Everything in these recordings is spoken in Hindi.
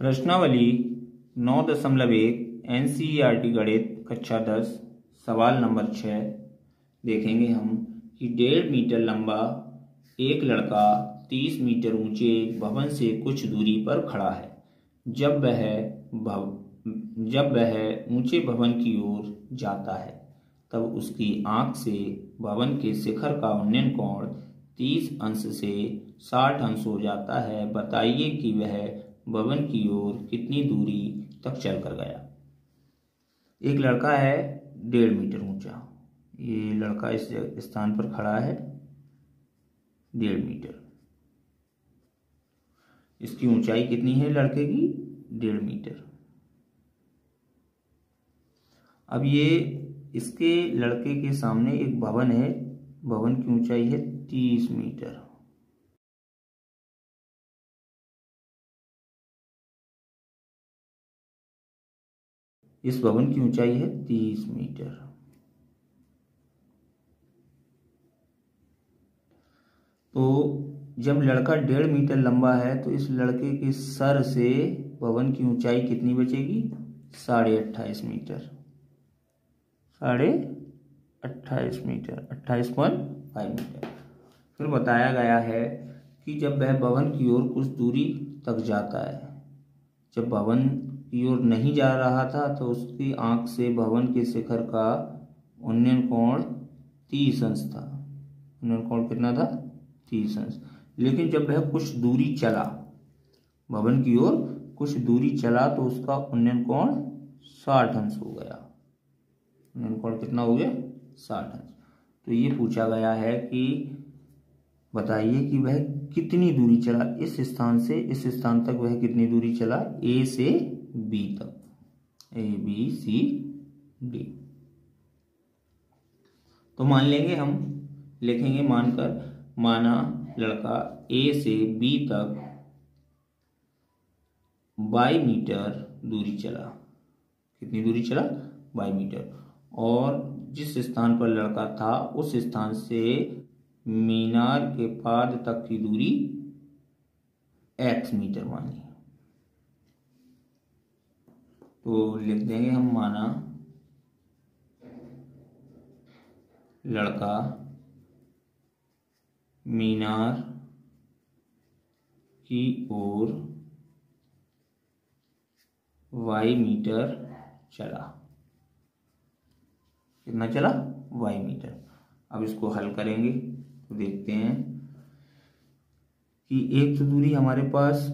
प्रश्नावली 9.1 NCERT गणित कक्षा 10 सवाल नंबर 6 देखेंगे हम कि 1.5 मीटर लंबा एक लड़का 30 मीटर ऊंचे एक भवन से कुछ दूरी पर खड़ा है। जब वह ऊंचे भवन की ओर जाता है तब उसकी आंख से भवन के शिखर का उन्नयन कोण 30 अंश से 60 अंश हो जाता है। बताइए कि वह भवन की ओर कितनी दूरी तक चलकर गया। एक लड़का है 1.5 मीटर ऊंचा, ये लड़का इस स्थान पर खड़ा है 1.5 मीटर। इसकी ऊंचाई कितनी है लड़के की? 1.5 मीटर। अब ये इसके लड़के के सामने एक भवन है, भवन की ऊंचाई है 30 मीटर। इस भवन की ऊंचाई है 30 मीटर। तो जब लड़का 1.5 मीटर लंबा है तो इस लड़के के सर से भवन की ऊंचाई कितनी बचेगी? 28.5 मीटर। 28.5 metre, 28.5 metre. फिर बताया गया है कि जब वह भवन की ओर कुछ दूरी तक जाता है, जब भवन की ओर नहीं जा रहा था तो उसकी आंख से भवन के शिखर का उन्नयन कोण 30 अंश था। उन्नयन कोण कितना था? 30 अंश। लेकिन जब वह कुछ दूरी चला, भवन की ओर कुछ दूरी चला तो उसका उन्नयन कोण 60 अंश हो गया। उन्नयन कोण कितना हो गया? 60 अंश। तो ये पूछा गया है कि बताइए कि वह कितनी दूरी चला, इस स्थान से इस स्थान तक वह कितनी दूरी चला? ए से बी तक, ए बी सी डी। तो मान लेंगे, हम लिखेंगे माना लड़का ए से बी तक 22 मीटर दूरी चला। कितनी दूरी चला? 22 मीटर। और जिस स्थान पर लड़का था उस स्थान से मीनार के पाद तक की दूरी x मीटर मानी। तो लिख देंगे हम, माना लड़का मीनार की ओर y मीटर चला। कितना चला? y metre. अब इसको हल करेंगे तो देखते हैं कि एक तो दूरी हमारे पास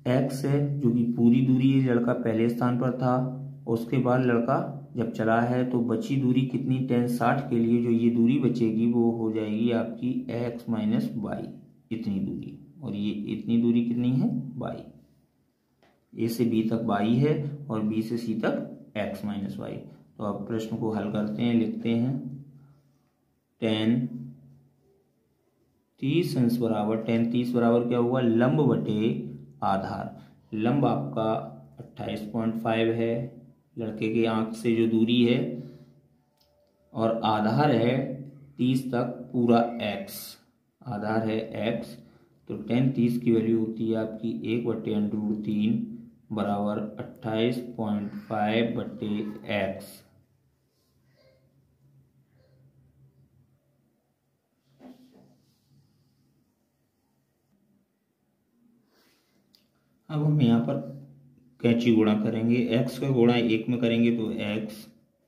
x है जो कि पूरी दूरी है, लड़का पहले स्थान पर था। उसके बाद लड़का जब चला है तो बची दूरी कितनी? tan 60 के लिए जो ये दूरी बचेगी वो हो जाएगी आपकी x माइनस वाई, इतनी दूरी। और ये इतनी दूरी कितनी है? y। a से b तक y है और b से c तक x माइनस वाई। तो अब प्रश्न को हल करते हैं, लिखते हैं tan 30 अंश बराबर, tan 30 बराबर क्या हुआ? लंब बटे आधार। लंब आपका 28.5 है, लड़के की आंख से जो दूरी है, और आधार है 30 तक पूरा x, आधार है x। तो tan 30 की वैल्यू होती है आपकी 1/√3 बराबर 28.5 बटे x। अब हम यहाँ पर कैंची गुणा करेंगे, x का गुणा 1 में करेंगे तो x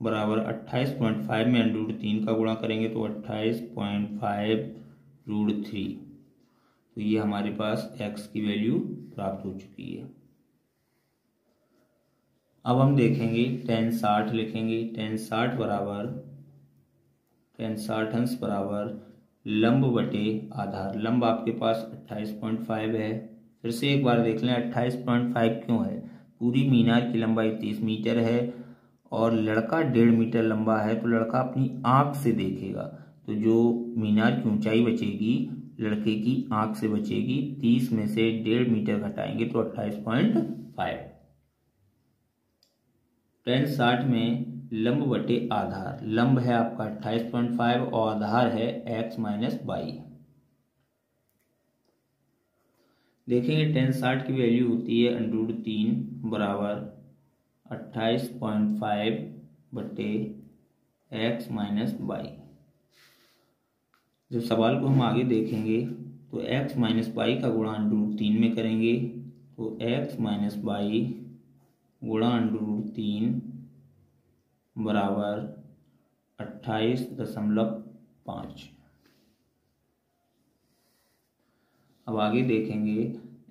बराबर 28.5 में √3 का गुणा करेंगे तो 28.5√3। तो ये हमारे पास x की वैल्यू प्राप्त हो चुकी है। अब हम देखेंगे tan 60 लिखेंगे। tan 60 अंश बराबर लंब बटे आधार। लंब आपके पास 28.5 है। फिर से एक बार देख लें 28.5 क्यों है? पूरी मीनार की लंबाई 30 मीटर है और लड़का 1.5 मीटर लंबा है, तो लड़का अपनी आंख से देखेगा। तो जो मीनार की ऊंचाई बचेगी लड़के की आंख से बचेगी, 30 में से 1.5 मीटर घटाएंगे तो 28.5। tan 60 में लंब बटे आधार, लंब है आपका 28.5 और आधार है x माइनस वाई। देखेंगे tan 60 की वैल्यू होती है √3 बराबर 28.5 बटे x माइनस वाई। जब सवाल को हम आगे देखेंगे तो x माइनस वाई का गुणा √3 में करेंगे तो x माइनस वाई गुणा √3 बराबर 28.5। अब आगे देखेंगे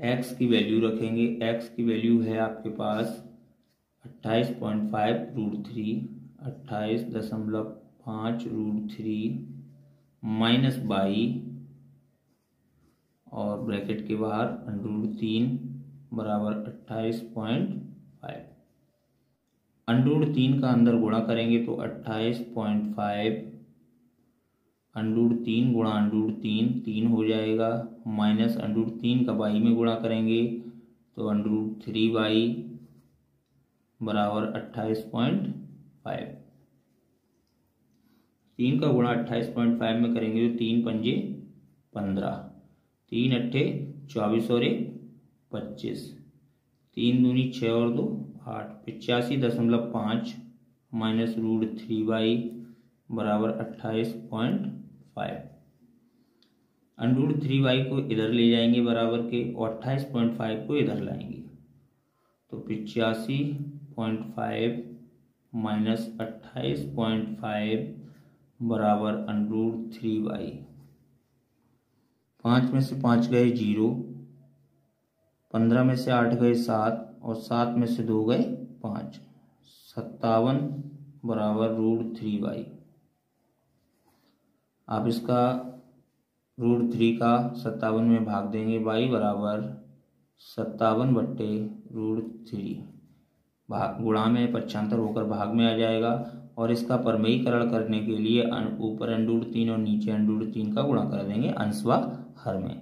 x की वैल्यू रखेंगे। x की वैल्यू है आपके पास 28.5 √3, 28.5 √3 माइनस बाई और ब्रैकेट के बाहर √3 बराबर 28.5। √3 का अंदर गुणा करेंगे तो 28.5 √3 गुणा √3 3 हो जाएगा, माइनस √3 का बाई में गुणा करेंगे तो √3 बाई बराबर 28.5। 3 का गुणा 28.5 में करेंगे तो 3 पंजे 15, 3 अट्ठे 24 और 1 25, 3 दूनी 6 और 2 8, 85.5 माइनस √3 बाई बराबर 28.5। √3 बाई को इधर ले जाएंगे बराबर के और 28.5 को इधर लाएंगे तो 85.5 माइनस 28.5 बराबर √3 बाई। 5 में से 5 गए 0, 15 में से 8 गए 7 और 7 में से 2 गए 5, 57 बराबर √3 बाई। आप इसका √3 का 57 में भाग देंगे, बाई बराबर 57 बट्टे √3, भाग गुणा में पक्षांतर होकर भाग में आ जाएगा और इसका परमेयीकरण करने के लिए ऊपर √3 और नीचे √3 का गुणा कर देंगे अंश व हर में।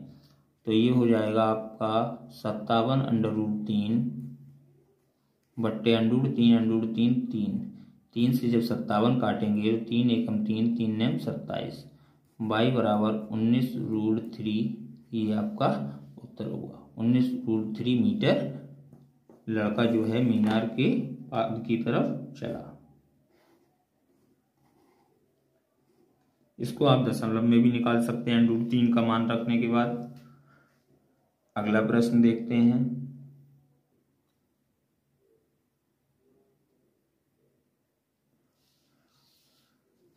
तो ये हो जाएगा आपका 57 √3 बट्टे √3 3 से जब 57 काटेंगे तो 3 एकम 3 3 नेम 27 बाई बराबर 19 √3। ये आपका उत्तर होगा 19 √3 मीटर लड़का जो है मीनार के की तरफ चला। इसको आप दशमलव में भी निकाल सकते हैं √3 का मान रखने के बाद। अगला प्रश्न देखते हैं।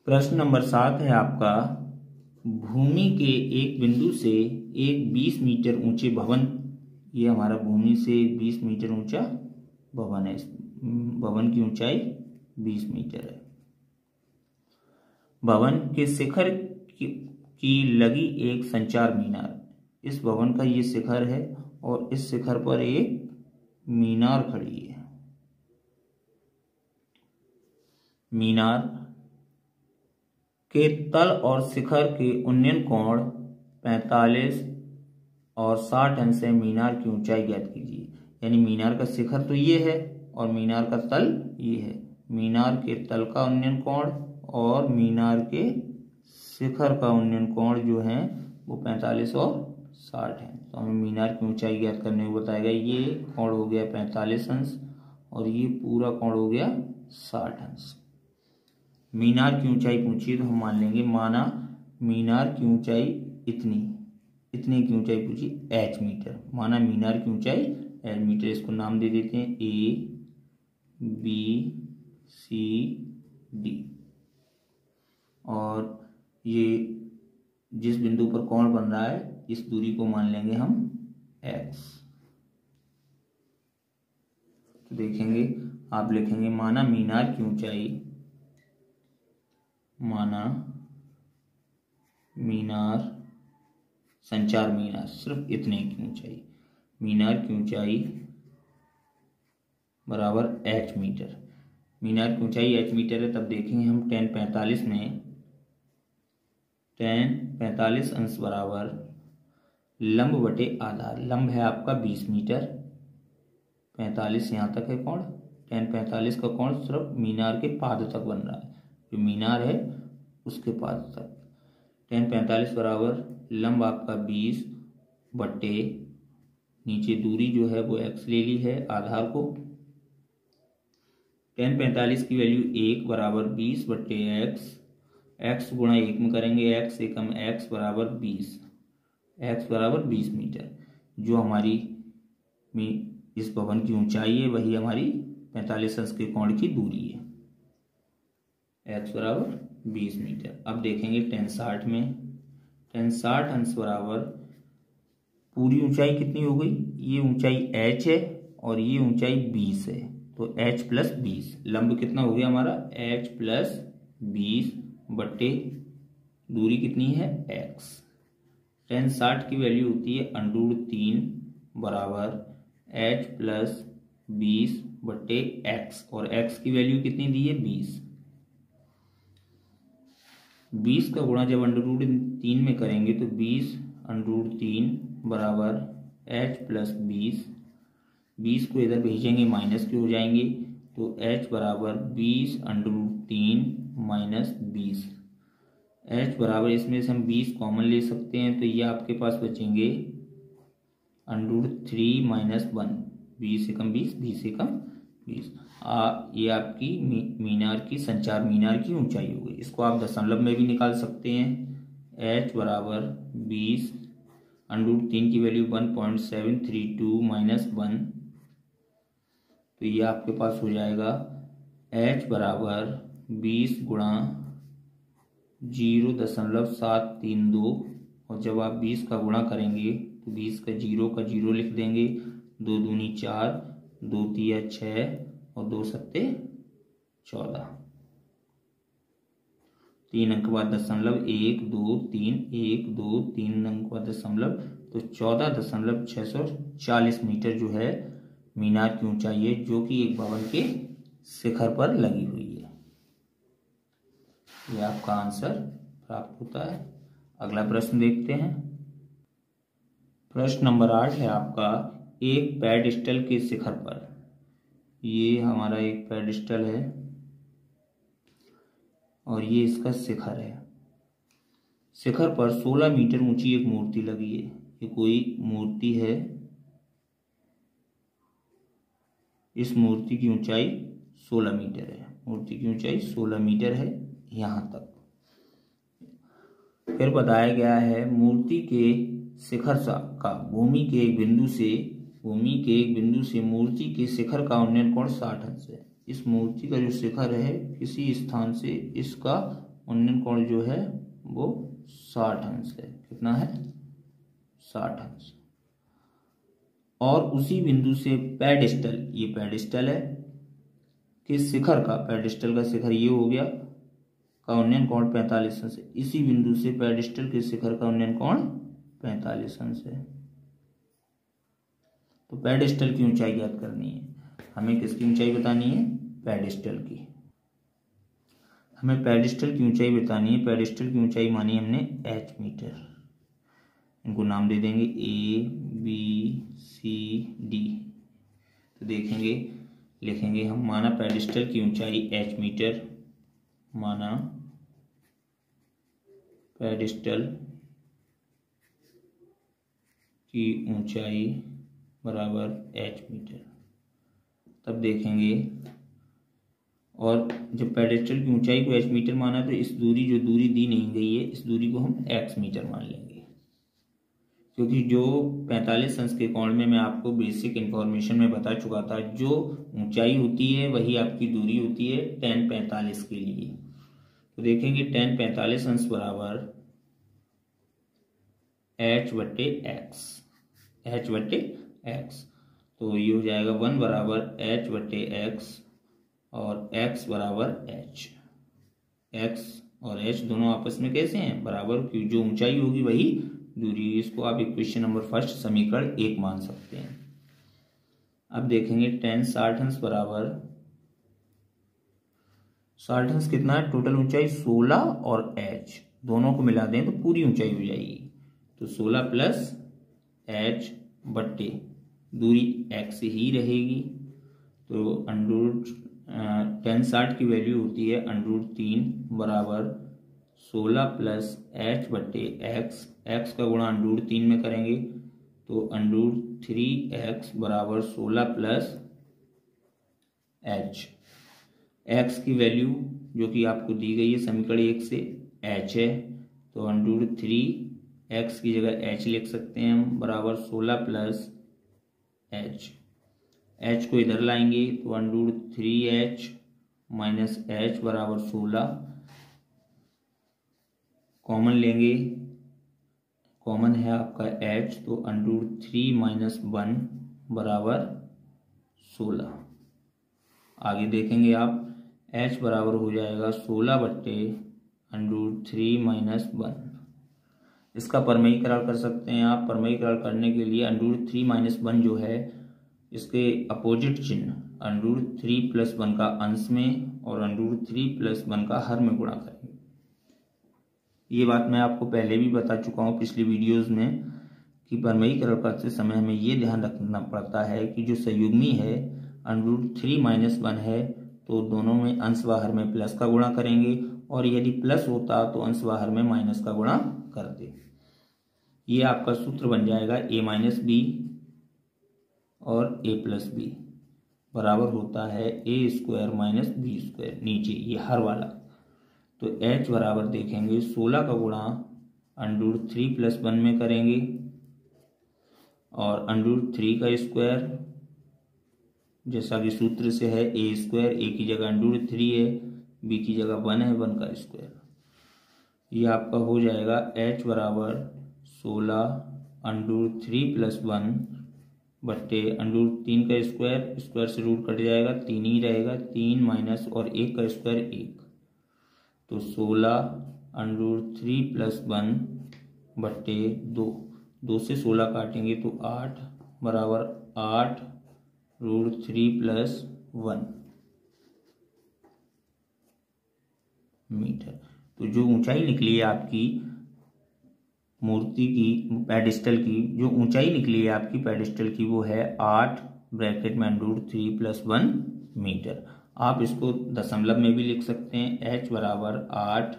प्रश्न नंबर 7 है आपका, भूमि के एक बिंदु से एक 20 मीटर ऊंचे भवन, ये हमारा भूमि से 20 मीटर ऊंचा भवन है, भवन की ऊंचाई 20 मीटर है। भवन के शिखर की लगी एक संचार मीनार, इस भवन का ये शिखर है और इस शिखर पर एक मीनार खड़ी है। मीनार के तल और शिखर के उन्नयन कोण 45 और 60 अंश है। मीनार की ऊंचाई ज्ञात कीजिए। यानी मीनार का शिखर तो ये है और मीनार का तल ये है। मीनार के तल का उन्नयन कोण और मीनार के शिखर का उन्नयन कोण जो है वो 45 और 60 है। तो हमें मीनार की ऊंचाई ज्ञात करने को बताएगा। ये कोण हो गया 45 अंश और ये पूरा कोण हो गया 60 अंश। मीनार की ऊंचाई पूछिए तो हम मान लेंगे, माना मीनार की ऊंचाई इतनी की ऊंचाई पूछी h मीटर, माना मीनार की ऊंचाई h मीटर। इसको नाम दे देते हैं A B C D और ये जिस बिंदु पर कोण बन रहा है इस दूरी को मान लेंगे हम x। तो देखेंगे आप लिखेंगे माना मीनार की ऊंचाई, माना मीनार संचार मीनार सिर्फ इतने की ऊंचाई, मीनार की ऊंचाई बराबर h मीटर। मीनार की ऊंचाई h मीटर है। तब देखेंगे हम tan 45 में, tan 45 अंश बराबर लंब बटे आधार। लंब है आपका 20 मीटर, 45 यहाँ तक है कोण। tan 45 का कोण सिर्फ मीनार के पाद तक बन रहा है, जो मीनार है उसके पाद तक। tan 45 बराबर लंब आपका 20 बटे नीचे दूरी जो है वो x ले ली है आधार को। tan 45 की वैल्यू 1 बराबर 20 बट्टे x गुणा 1 में करेंगे, x एकम x बराबर 20 मीटर। जो हमारी इस भवन की ऊंचाई है वही हमारी 45 अंश के कोण की दूरी है, x बराबर 20 मीटर। अब देखेंगे tan 60 में, tan 60 अंश बराबर पूरी ऊंचाई कितनी हो गई, ये ऊंचाई h है और ये ऊंचाई 20 है, तो h प्लस 20, लंब कितना हो गया हमारा h प्लस 20 बट्टे दूरी कितनी है x। tan 60 की वैल्यू होती है √3 बराबर h प्लस 20 बट्टे x, और x की वैल्यू कितनी दी है 20 का गुणा जब √3 में करेंगे तो 20 √3 बराबर h प्लस 20 को इधर भेजेंगे माइनस के हो जाएंगे, तो h बराबर 20 √3 माइनस 20, h बराबर इसमें से हम 20 कॉमन ले सकते हैं, तो ये आपके पास बचेंगे √3 माइनस 1, 20 एकम 20, 20 एकम 20। ये आपकी मीनार की संचार मीनार की ऊंचाई हो गई। इसको आप दशमलव में भी निकाल सकते हैं, h बराबर 20 √3 की वैल्यू 1.732 माइनस 1, तो ये आपके पास हो जाएगा h बराबर 20 गुणा 0.732, और जब आप 20 का गुणा करेंगे तो 20 का 0 लिख देंगे, 2 दूनी 4, 2 तिया 6 और 2 सत्ते 14, 3 अंक बाद दशमलव, 1 2 3, 1 2 3 अंक बाद दशमलव, तो 14.640 मीटर जो है मीनार की ऊंचाई है, जो कि एक भवन के शिखर पर लगी हुई है। यह आपका आंसर प्राप्त होता है। अगला प्रश्न देखते हैं। प्रश्न नंबर 8 है आपका, एक पेडिस्टल के शिखर पर, ये हमारा एक पेडिस्टल है और ये इसका शिखर है। शिखर पर 16 मीटर ऊंची एक मूर्ति लगी है। ये कोई मूर्ति है, इस मूर्ति की ऊंचाई 16 मीटर है, मूर्ति की ऊंचाई 16 मीटर है यहां तक। फिर बताया गया है मूर्ति के शिखर का भूमि के एक बिंदु से मूर्ति के शिखर का उन्नयन कोण 60 अंश है। इस मूर्ति का जो शिखर है किसी स्थान से इसका उन्नयन कोण जो है वो 60 अंश है। कितना है 60 अंश। और उसी बिंदु से पेडिस्टल, ये पेडिस्टल है, कि शिखर का, पेडिस्टल का शिखर ये हो गया, का उन्नयन कोण 45 अंश है। इसी बिंदु से पेडिस्टल के शिखर का उन्नयन कोण 45 अंश है। तो पेडिस्टल की ऊंचाई याद करनी है हमें। किसकी ऊंचाई बतानी है, पेडिस्टल की। हमें पेडिस्टल की ऊंचाई बतानी है। पेडिस्टल की ऊंचाई मानी हमने h मीटर। इनको नाम दे देंगे A B C D। तो देखेंगे, लिखेंगे हम, माना पेडिस्टल की ऊंचाई h मीटर, माना पेडिस्टल की ऊंचाई बराबर h मीटर। तब देखेंगे, और जब पेडिस्टल की ऊंचाई को h मीटर माना तो इस दूरी, जो दूरी दी नहीं गई है, इस दूरी को हम x मीटर मान लेंगे, क्योंकि जो 45 अंश के कोण में मैं आपको बेसिक इंफॉर्मेशन में बता चुका था, जो ऊंचाई होती है वही आपकी दूरी होती है tan 45 के लिए। तो देखेंगे tan 45 अंश बराबर h बट्टे x, तो ये हो जाएगा 1 बराबर h बट्टे x और x बराबर h। x और h दोनों आपस में कैसे हैं, बराबर, क्योंकि जो ऊंचाई होगी वही दूरी। इसको आप इक्वेशन नंबर 1 समीकरण 1 मान सकते हैं। अब देखेंगे tan 60 अंश बराबर, 60 अंश कितना है, टोटल ऊंचाई 16 और h दोनों को मिला दें तो पूरी ऊंचाई हो जाएगी, तो 16 प्लस h बट्टे दूरी x ही रहेगी। तो tan 60 की वैल्यू होती है √3 बराबर 16 प्लस h बट्टे x, x का गुणा √3 में करेंगे तो √3x बराबर 16 प्लस h। x की वैल्यू जो कि आपको दी गई है समीकरण 1 से h है, तो √3x की जगह h लिख सकते हैं हम, बराबर 16 प्लस h। h को इधर लाएंगे तो √3h माइनस h बराबर 16। कॉमन लेंगे, कॉमन है आपका h, तो √3 माइनस 1 बराबर 16। आगे देखेंगे आप, h बराबर हो जाएगा 16 बट्टे √3 माइनस 1। इसका परमयीकरण कर सकते हैं आप। परमयीकरण करने के लिए √3 माइनस 1 जो है इसके अपोजिट चिन्ह √3 प्लस 1 का अंश में और √3 प्लस 1 का हर में गुणा करेंगे। ये बात मैं आपको पहले भी बता चुका हूँ पिछली वीडियोस में कि परमयीकरण करते समय हमें ये ध्यान रखना पड़ता है कि जो संयुग्मी है √3 माइनस 1 है तो दोनों में अंश व हर में प्लस का गुणा करेंगे, और यदि प्लस होता तो अंश व हर में माइनस का गुणा करते। ये आपका सूत्र बन जाएगा a माइनस बी और a प्लस बी बराबर होता है a² माइनस b²। नीचे ये हर वाला, तो h बराबर देखेंगे 16 का गुणा √3 प्लस 1 में करेंगे और √3 का स्क्वायर जैसा कि सूत्र से है a², a की जगह √3 है, b की जगह 1 है, 1 का स्क्वायर। ये आपका हो जाएगा h बराबर 16 √3 प्लस 1 बट्टे √3 का स्क्वायर, स्क्वायर से रूट कट जाएगा, 3 ही रहेगा, 3 माइनस और 1 का स्क्वायर 1, तो 16 √3 प्लस 1 बट्टे 2, 2 से 16 काटेंगे तो 8 बराबर 8 √3 प्लस 1 मीटर। तो जो ऊंचाई निकली है आपकी मूर्ति की, पेडिस्टल की, जो ऊंचाई निकली है आपकी पेडिस्टल की वो है 8 ब्रैकेट में √3 प्लस 1 मीटर। आप इसको दशमलव में भी लिख सकते हैं। h बराबर 8,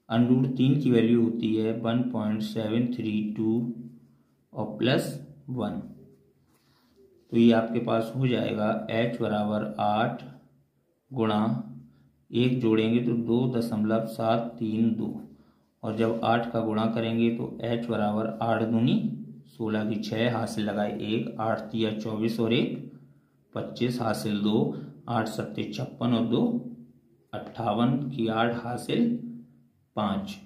√3 की वैल्यू होती है 1.732 और प्लस 1, तो ये आपके पास हो जाएगा h बराबर 8 गुणा 1 जोड़ेंगे तो 2.732, और जब 8 का गुणा करेंगे तो h बराबर 8 दूनी 16 की 6 हासिल लगाए 1, 8 तिया 24 और 1 25 हासिल 2, 8 सत्ते 56 और 2 58 की 8 हासिल 5,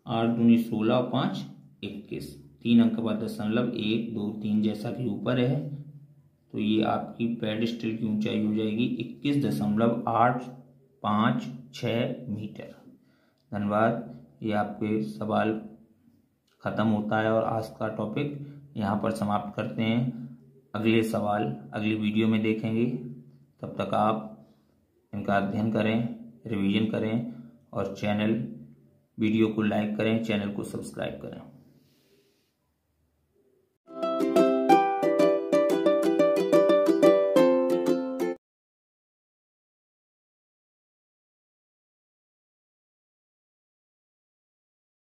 8 दूनी 16 और 5 21, 3 अंक के बाद दशमलव 1 2 3 जैसा कि ऊपर है। तो ये आपकी पेडिस्टल की ऊंचाई हो जाएगी 21.856 मीटर। धन्यवाद। ये आपके सवाल खत्म होता है और आज का टॉपिक यहाँ पर समाप्त करते हैं। अगले सवाल अगली वीडियो में देखेंगे। तब तक आप इनका अध्ययन करें, रिवीजन करें और वीडियो को लाइक करें, चैनल को सब्सक्राइब करें।